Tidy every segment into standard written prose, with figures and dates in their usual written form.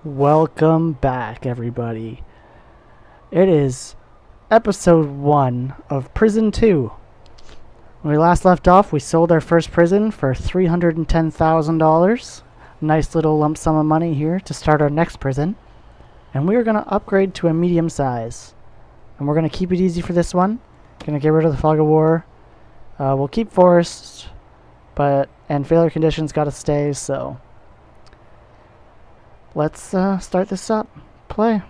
Welcome back, everybody. It is episode 1 of Prison 2. When we last left off, we sold our first prison for $310,000. Nice little lump sum of money here to start our next prison. And we are going to upgrade to a medium size. And we're going to keep it easy for this one. Going to get rid of the fog of war. We'll keep forests, and failure conditions got to stay, so let's start this up. Play.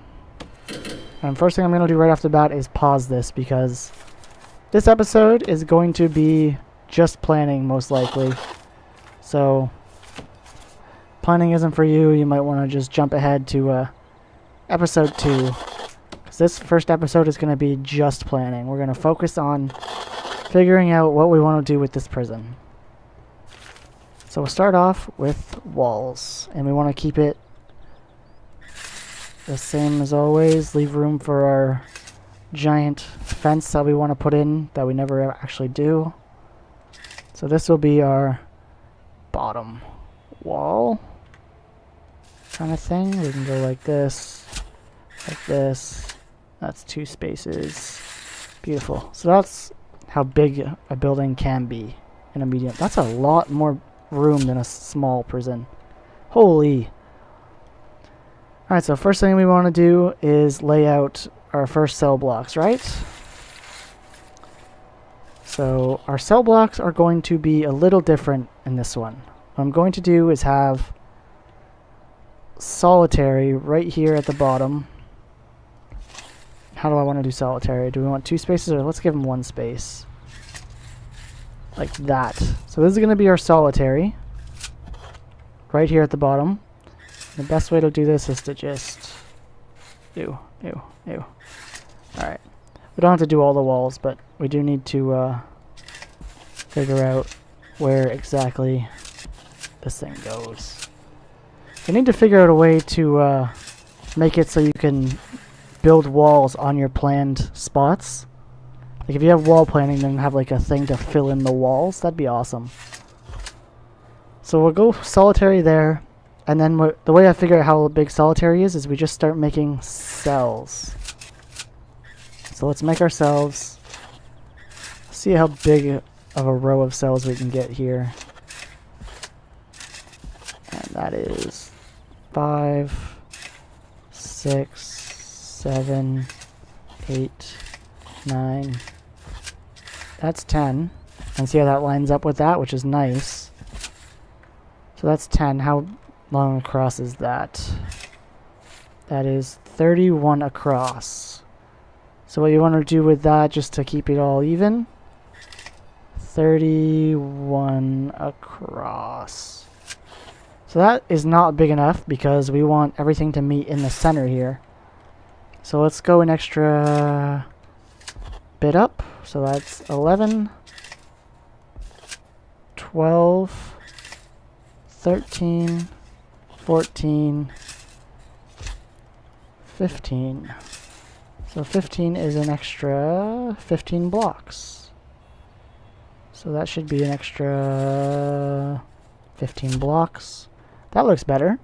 And first thing I'm going to do right off the bat is pause this, because this episode is going to be just planning, most likely. So, planning isn't for you. You might want to just jump ahead to episode 2. Because this first episode is going to be just planning. We're going to focus on figuring out what we want to do with this prison. So we'll start off with walls. And we want to keep it the same as always. Leave room for our giant fence that we want to put in that we never actually do. So this will be our bottom wall kind of thing. We can go like this, like this. That's 2 spaces. Beautiful. So that's how big a building can be in a medium. That's a lot more room than a small prison. Holy. Alright, so first thing we want to do is lay out our first cell blocks, right? So our cell blocks are going to be a little different in this one. What I'm going to do is have solitary right here at the bottom. How do I want to do solitary? Do we want 2 spaces, or let's give them 1 space? Like that. So this is going to be our solitary right here at the bottom. The best way to do this is to just Alright. We don't have to do all the walls, but we do need to figure out where exactly this thing goes. You need to figure out a way to make it so you can build walls on your planned spots. Like if you have wall planning, then have like a thing to fill in the walls. That'd be awesome. So we'll go solitary there. And then the way I figure out how big solitary is we just start making cells. So let's make ourselves. See how big of a row of cells we can get here. And that is 5, 6, 7, 8, 9. That's 10. And see how that lines up with that, which is nice. So that's 10. How long across is that? That is 31 across. So what you want to do with that, just to keep it all even, 31 across. So that is not big enough because we want everything to meet in the center here. So let's go an extra bit up. So that's 11, 12, 13, 14, 15. So 15 is an extra 15 blocks. So that should be an extra 15 blocks. That looks better.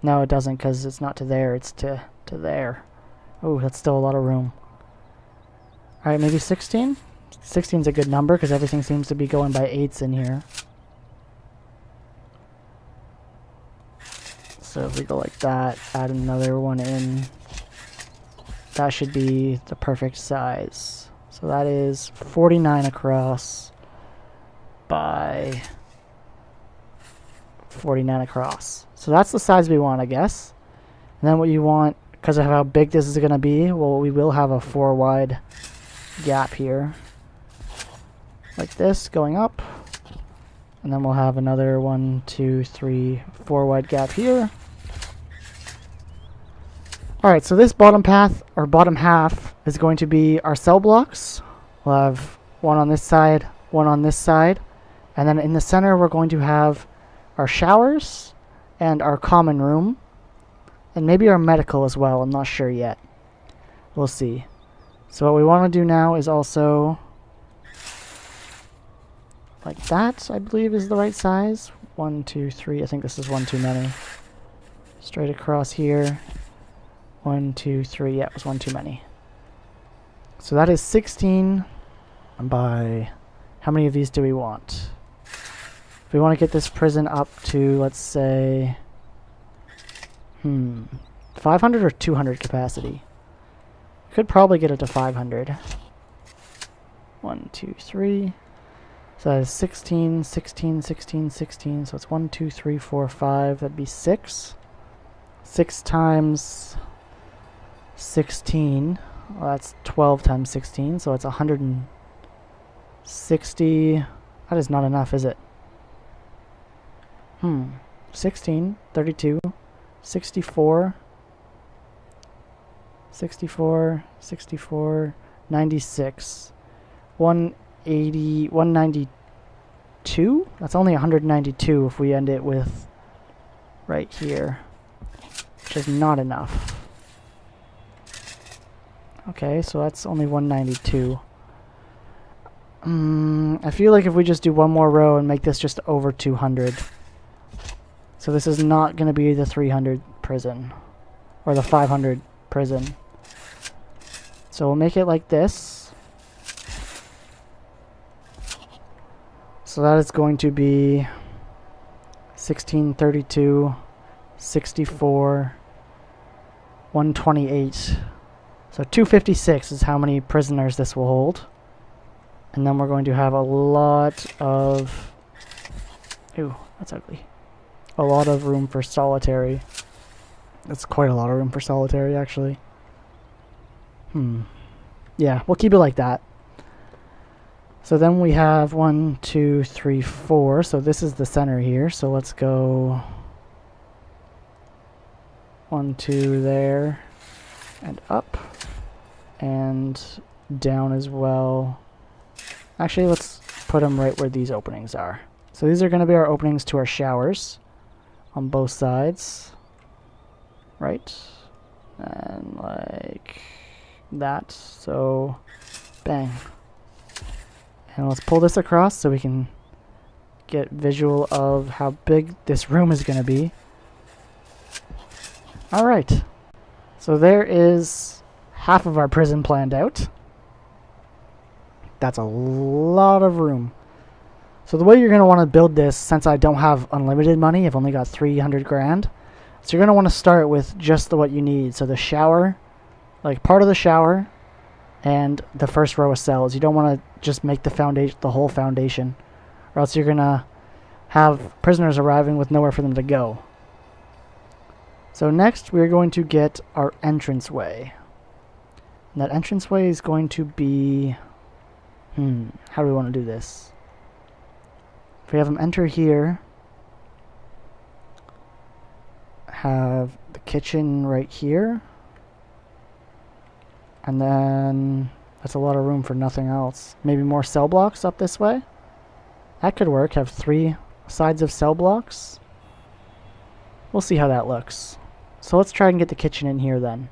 No, it doesn't, because it's not to there, it's to there. Oh, that's still a lot of room. Alright, maybe 16? 16 is a good number, because everything seems to be going by 8s in here. So if we go like that, add another one in, that should be the perfect size. So that is 49 across by 49 across. So that's the size we want, I guess. And then what you want, because of how big this is going to be, well, we will have a 4 wide gap here. Like this, going up. And then we'll have another 1, 2, 3, 4 wide gap here. Alright, so this bottom path, or bottom half, is going to be our cell blocks. We'll have one on this side, one on this side. And then in the center, we're going to have our showers and our common room. And maybe our medical as well, I'm not sure yet. We'll see. So what we want to do now is also like that, I believe is the right size. 1, 2, 3. I think this is one too many. Straight across here. 1, 2, 3. Yeah, it was one too many. So that is 16 by... How many of these do we want? If we want to get this prison up to, let's say... 500 or 200 capacity? Could probably get it to 500. 1, 2, 3. So that is 16, 16, 16, 16. So it's 1, 2, 3, 4, 5. That'd be 6. 6 times 16. Well, that's 12 times 16. So it's 160. That is not enough, is it? 16, 32, 64. 64, 64, 96, 180, 192? That's only 192 if we end it with right here, which is not enough. Okay, so that's only 192. I feel like if we just do one more row and make this just over 200. So this is not going to be the 300 prison, or the 500 prison. So we'll make it like this. So that is going to be 16, 32, 64, 128. So 256 is how many prisoners this will hold. And then we're going to have a lot of... Ooh, that's ugly. A lot of room for solitary. That's quite a lot of room for solitary, actually. Yeah, we'll keep it like that. So then we have 1, 2, 3, 4. So this is the center here. So let's go 1, 2 there, and up, and down as well. Actually, let's put them right where these openings are. So these are going to be our openings to our showers on both sides. Right? And like that. So bang. And let's pull this across so we can get visual of how big this room is going to be. Alright. So there is half of our prison planned out. That's a lot of room. So the way you're going to want to build this, since I don't have unlimited money, I've only got 300 grand. So you're going to want to start with just what you need. So the shower, like part of the shower, and the first row of cells. You don't want to just make the foundation, the whole foundation, or else you're going to have prisoners arriving with nowhere for them to go. So next we're going to get our entranceway. And that entranceway is going to be... how do we want to do this? If we have them enter here, have the kitchen right here, and then that's a lot of room for nothing else. Maybe more cell blocks up this way? That could work. Have 3 sides of cell blocks. We'll see how that looks. So let's try and get the kitchen in here then.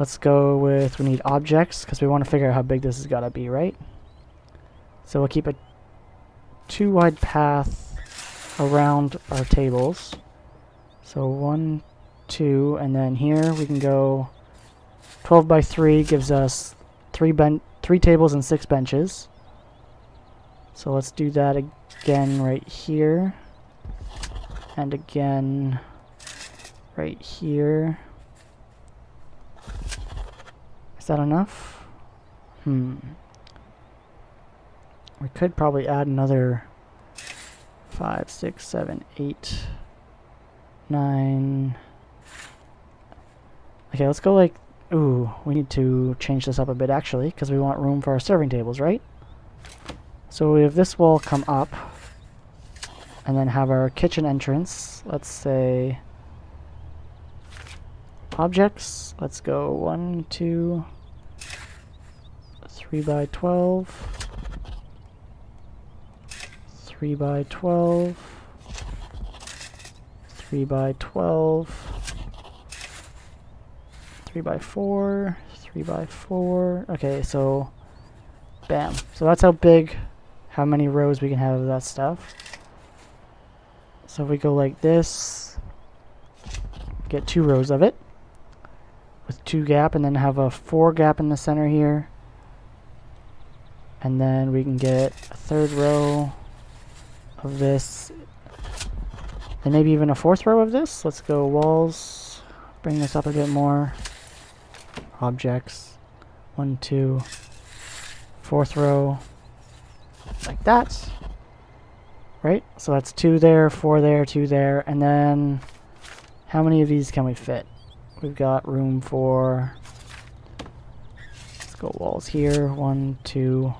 Let's go with, we need objects, because we want to figure out how big this has got to be, right? So we'll keep a 2 wide path around our tables. So 1, 2, and then here we can go 12 by 3 gives us 3 tables and 6 benches. So let's do that again right here. And again right here. Is that enough? We could probably add another 5, 6, 7, 8, 9. Okay, let's go like... Ooh, we need to change this up a bit actually, because we want room for our serving tables, right? So we have this wall come up, and then have our kitchen entrance. Let's say... objects. Let's go 1, 2, 3 by 12, 3 by 12, 3 by 12, 3 by 4, 3 by 4. Okay, so bam. So that's how big, how many rows we can have of that stuff. So if we go like this, get 2 rows of it with 2 gap, and then have a 4 gap in the center here. And then we can get a 3rd row of this, and maybe even a 4th row of this. Let's go walls, bring this up a bit more. Objects, 1, 2, 4th row, like that. Right? So that's 2 there, 4 there, 2 there, and then how many of these can we fit? We've got room for, let's go walls here, 1, 2,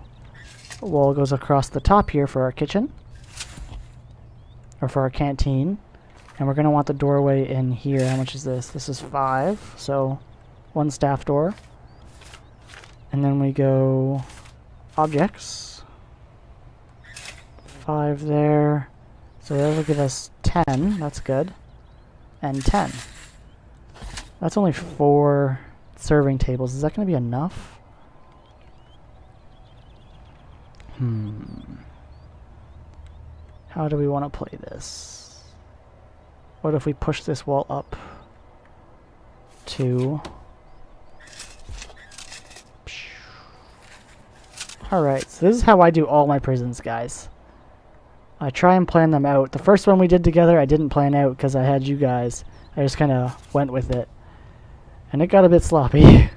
a wall goes across the top here for our kitchen, or for our canteen, and we're going to want the doorway in here. How much is this? This is 5, so 1 staff door. And then we go objects, 5 there, so that'll give us 10, that's good, and 10. That's only 4 serving tables. Is that going to be enough? How do we want to play this? What if we push this wall up to... Alright, so this is how I do all my prisons, guys. I try and plan them out. The first one we did together, I didn't plan out because I had you guys. I just kind of went with it. And it got a bit sloppy.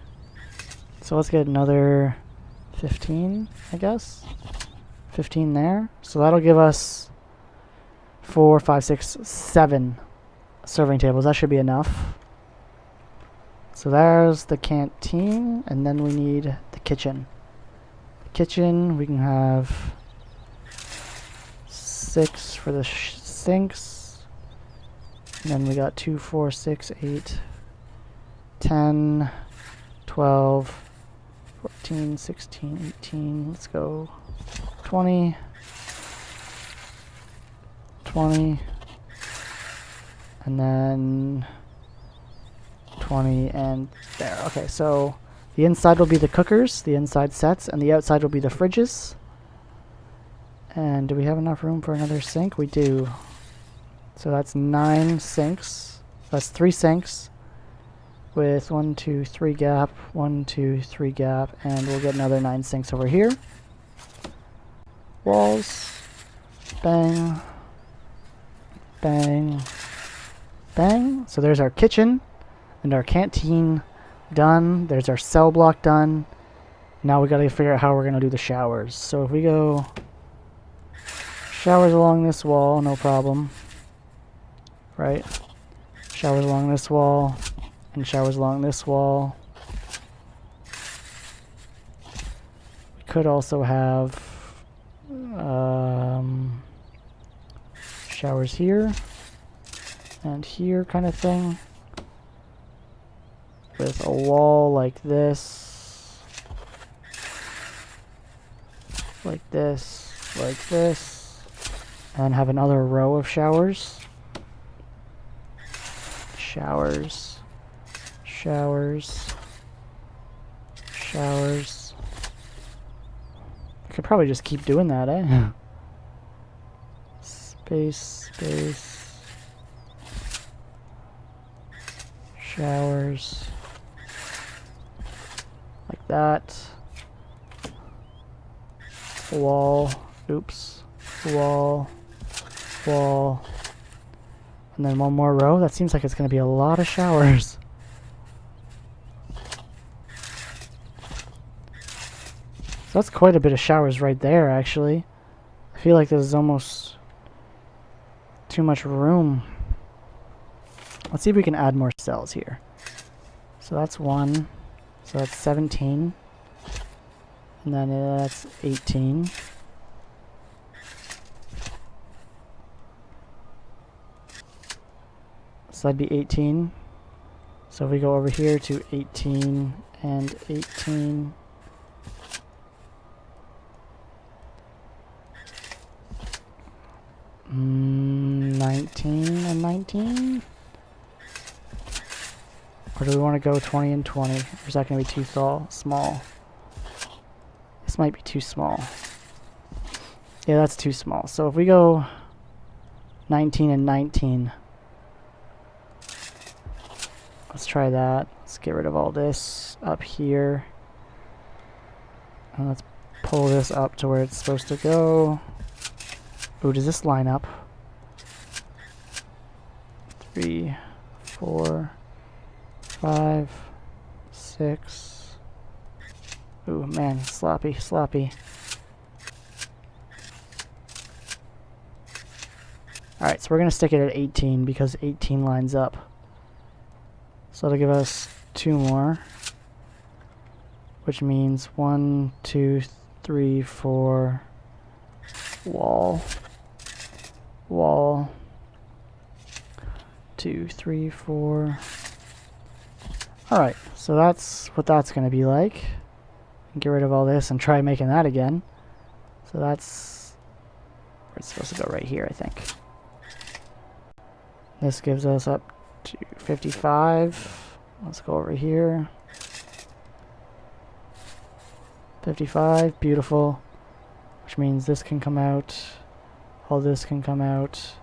So let's get another 15, I guess. 15 there. So that'll give us 4, 5, 6, 7 serving tables. That should be enough. So there's the canteen, and then we need the kitchen. The kitchen, we can have 6 for the sinks. And then we got 2, 4, 6, 8, 10, 12, 14, 16, 18, let's go 20, 20, and then 20, and there. Okay, so the inside will be the cookers, the inside sets, and the outside will be the fridges. And do we have enough room for another sink? We do. So that's 9 sinks. That's 3 sinks with 1, 2, 3 gap, 1, 2, 3 gap, and we'll get another 9 sinks over here. Walls, bang, bang, bang. So there's our kitchen and our canteen done. There's our cell block done. Now we gotta figure out how we're gonna do the showers. So if we go showers along this wall, no problem. Right? Showers along this wall, and showers along this wall. We could also have showers here and here kind of thing, with a wall like this, like this, like this, and have another row of showers. Showers, showers, showers. I could probably just keep doing that, eh? Space, space. Showers. Like that. Wall. Oops. Wall. Wall. And then one more row. That seems like it's going to be a lot of showers. So that's quite a bit of showers right there, actually. I feel like there's almost too much room. Let's see if we can add more cells here. So that's 1. So that's 17. And then that's 18. So that'd be 18. So if we go over here to 18 and 18. Mm, 19 and 19? Or do we want to go 20 and 20? Or is that going to be too small? This might be too small. Yeah, that's too small. So if we go 19 and 19, Let's try that. Let's get rid of all this up here. And let's pull this up to where it's supposed to go. Ooh, does this line up? 3, 4, 5, 6. Ooh, man, sloppy, sloppy. Alright, so we're going to stick it at 18 because 18 lines up. So that'll give us 2 more. Which means 1, 2, 3, 4, wall, wall, 2, 3, 4. Alright, so that's what that's going to be like. Get rid of all this and try making that again. So that's where it's supposed to go, right here, I think. This gives us up to 55. Let's go over here. 55, beautiful. Which means this can come out. All this can come out.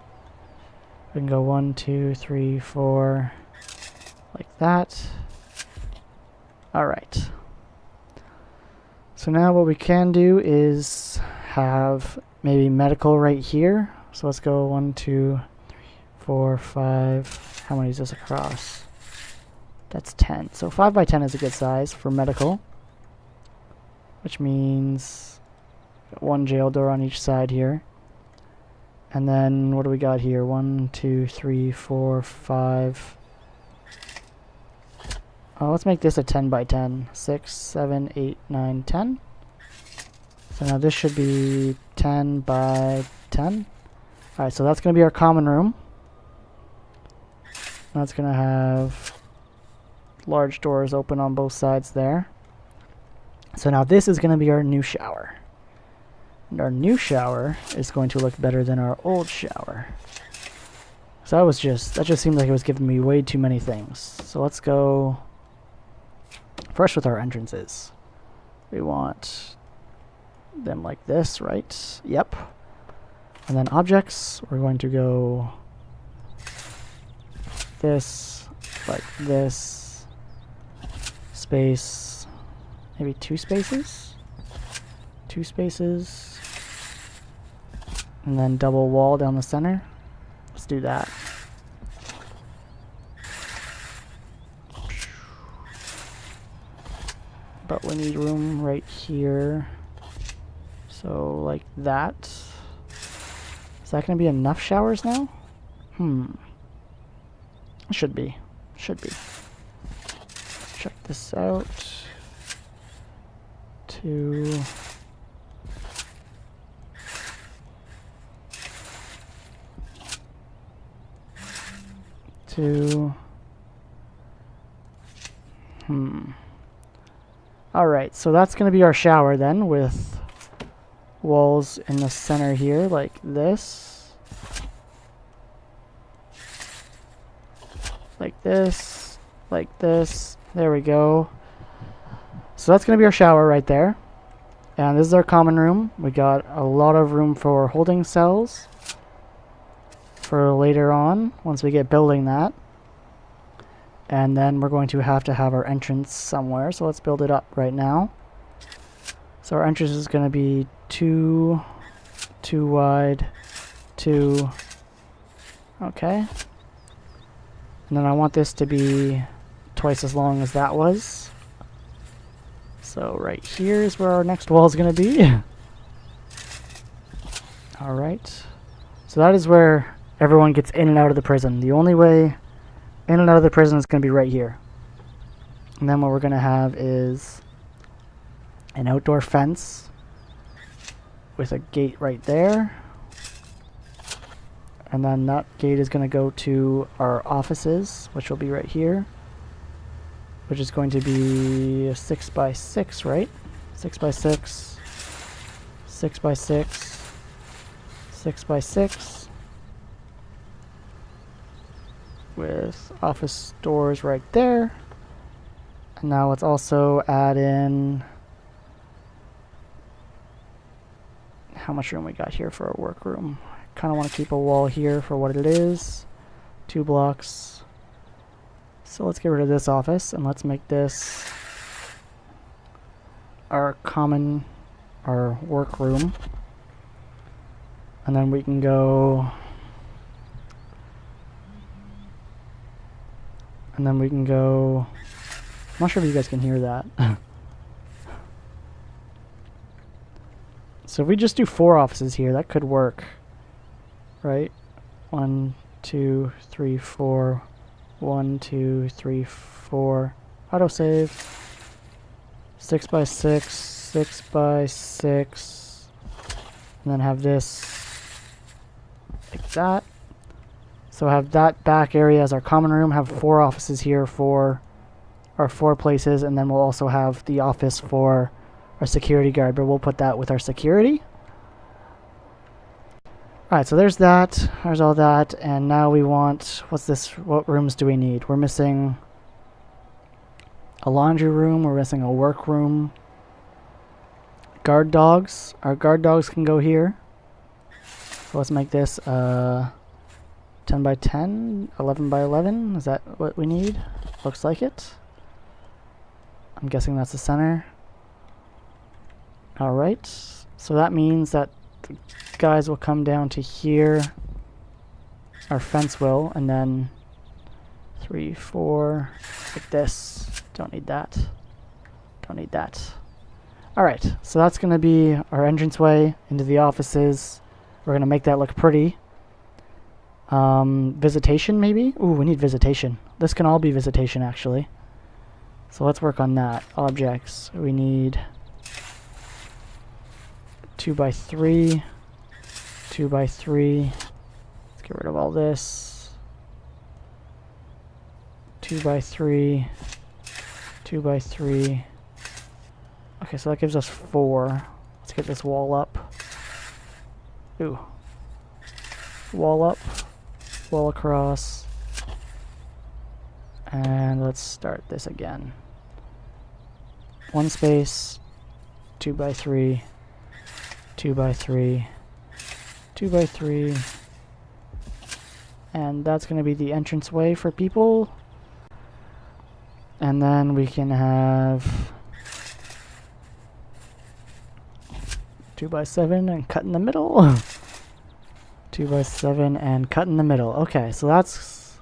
We can go 1, 2, 3, 4. Like that. Alright. So now what we can do is have maybe medical right here. So let's go 1, 2, 3, 4, 5. How many is this across? That's 10. So 5 by 10 is a good size for medical. Which means 1 jail door on each side here. And then what do we got here? 1, 2, 3, 4, 5. Oh, let's make this a 10 by 10. 6, 7, 8, 9, 10. So now this should be 10 by 10. Alright, so that's going to be our common room. That's going to have large doors open on both sides there. So now this is going to be our new shower. And our new shower is going to look better than our old shower. So that just seemed like it was giving me way too many things. So let's go first with our entrances. We want them like this, right? Yep. And then objects, we're going to go this, like this, space, maybe 2 spaces? 2 spaces. And then double wall down the center. Let's do that. But we need room right here. So like that. Is that going to be enough showers now? Should be. Should be. Let's check this out. 2. 2. Alright, so that's going to be our shower then, with walls in the center here, like this. Like this. Like this. There we go. So that's going to be our shower right there. And this is our common room. We got a lot of room for holding cells for later on, once we get building that. And then we're going to have our entrance somewhere, so let's build it up right now. So our entrance is going to be 2 wide, 2. Okay. And then I want this to be twice as long as that was. So right here is where our next wall is going to be. Alright. So that is where everyone gets in and out of the prison. The only way in and out of the prison is going to be right here. And then what we're going to have is an outdoor fence with a gate right there. And then that gate is going to go to our offices, which will be right here. Which is going to be a 6 by 6, right? 6 by 6, 6 by 6, 6 by 6. With office doors right there. And now let's also add in how much room we got here for a workroom. Kind of want to keep a wall here for what it is. 2 blocks, So let's get rid of this office and let's make this our common, our work room. And then we can go, I'm not sure if you guys can hear that. So if we just do 4 offices here, that could work, right? 1, 2, 3, 4. 1, 2, 3, 4. Autosave. 6 by 6, 6 by 6. And then have this like that. So have that back area as our common room, have 4 offices here for our 4 places, and then we'll also have the office for our security guard, but we'll put that with our security. Alright, so there's that, there's all that, and now we want, what's this, what rooms do we need? We're missing a laundry room, we're missing a work room. Guard dogs, our guard dogs can go here. So let's make this 10 by 10, 11 by 11, is that what we need? Looks like it. I'm guessing that's the center. Alright, so that means that the guys will come down to here. Our fence will, and then 3, 4, like this. Don't need that. Don't need that. Alright, so that's going to be our entranceway into the offices. We're going to make that look pretty. Visitation maybe? Ooh, we need visitation. This can all be visitation actually. So let's work on that. Objects. We need 2 by 3. 2 by 3. Let's get rid of all this. 2 by 3. 2 by 3. Okay, so that gives us 4. Let's get this wall up. Ooh. Wall up. Wall across. And let's start this again. 1 space. 2 by 3. 2 by 3. 2 by 3. And that's going to be the entranceway for people. And then we can have 2 by 7 and cut in the middle. 2 by 7 and cut in the middle. Okay, so that's...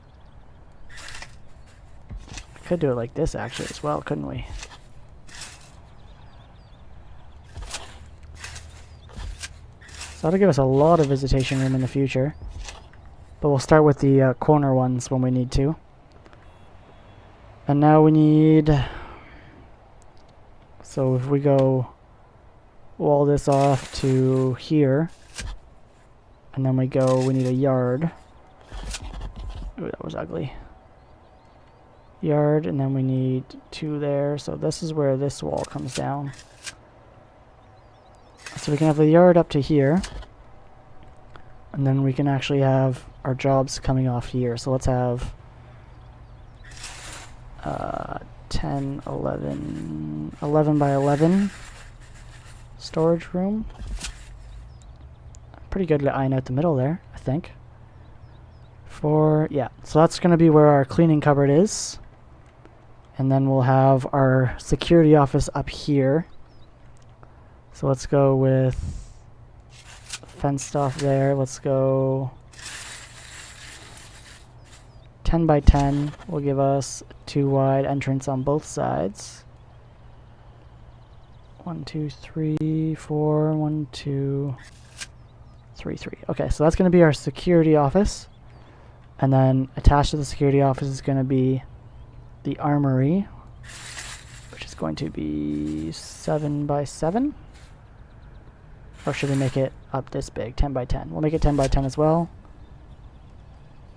I could do it like this actually as well, couldn't we? So that'll give us a lot of visitation room in the future. But we'll start with the corner ones when we need to. And now we need... So if we go wall this off to here, and then we need a yard. Ooh, that was ugly. Yard, and then we need 2 there, so this is where this wall comes down. So we can have the yard up to here, and then we can actually have our jobs coming off here. So let's have 10, 11, 11 by 11 storage room. Pretty good to iron out the middle there, I think. Yeah, so that's going to be where our cleaning cupboard is. And then we'll have our security office up here. So let's go with fenced off there. Let's go 10 by 10 will give us 2 wide entrance on both sides. 1, 2, 3, 4, 1, 2, 3, 3. Okay, so that's going to be our security office. And then attached to the security office is going to be the armory, which is going to be 7 by 7. Or should we make it up this big, 10 by 10? We'll make it 10 by 10 as well.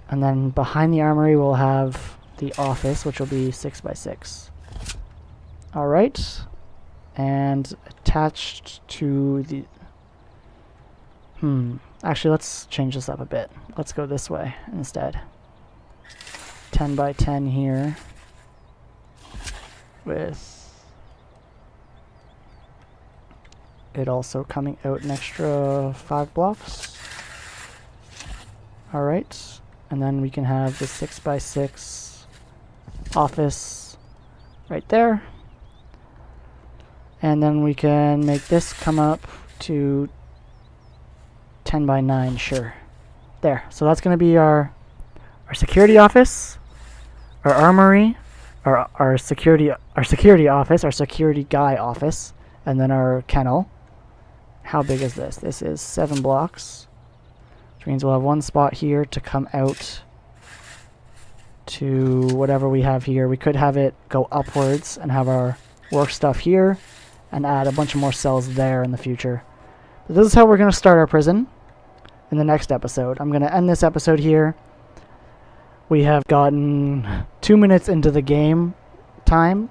And then behind the armory we'll have the office, which will be 6 by 6. Alright. And attached to the... Actually, let's change this up a bit. Let's go this way instead. 10 by 10 here. With it also coming out an extra 5 blocks. Alright. And then we can have the 6 by 6 office right there. And then we can make this come up to 10 by 9, sure. There. So that's going to be our security office, our armory, our security office, our security guy office, and then our kennel. How big is this? This is 7 blocks, which means we'll have one spot here to come out to whatever we have here. We could have it go upwards and have our work stuff here and add a bunch of more cells there in the future. But this is how we're going to start our prison in the next episode. I'm going to end this episode here. We have gotten 2 minutes into the game time,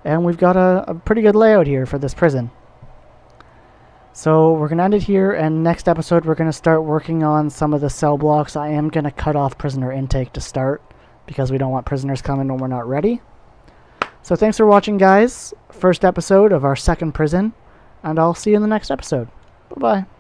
and we've got a pretty good layout here for this prison. So we're going to end it here, and next episode we're going to start working on some of the cell blocks. I am going to cut off prisoner intake to start, because we don't want prisoners coming when we're not ready. So thanks for watching, guys. First episode of our second prison, and I'll see you in the next episode. Bye-bye.